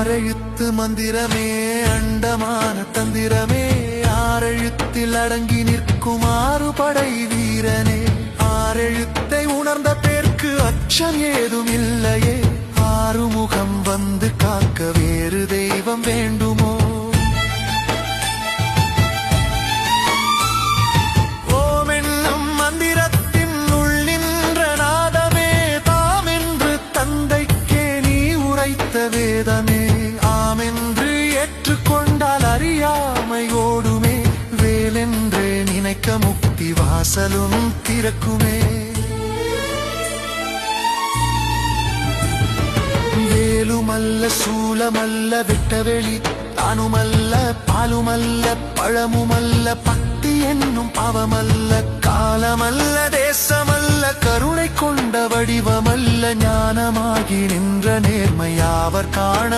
ஆறெழுத்து மந்திரமே அண்டமான தந்திரமே ஆறெழுத்தில் அடங்கி நிற்கும் ஆறுபடை வீரனே ஆறெழுத்தை உணர்ந்த பேர்க்கு அச்சம் ஏதும் இல்லையே ஆறுமுகம் வந்து காக்க வேறு தெய்வம் வேண்டுமோ ஓம் என்னும் மந்திரத்தின் உள் நின்ற நாதமே தாம் என்று தந்தைக்கே நீ உரைத்த வேதமே ஆமென்று ஏற்றுக்கொண்டால் அறியாமை ஓடுமே வேலென்றே நினைக்க முக்தி வாசலும் திறக்குமே வேலுமல்ல சூலமல்ல வெட்டவெளி தானுமல்ல பாலுமல்ல பழமுமல்ல பக்தி என்னும் பாவமல்ல காலமல்ல தேசமல்ல கருணை கொண்ட வடிவமல்ல ஞானமாகி நின்ற நேர்மையாவர் காண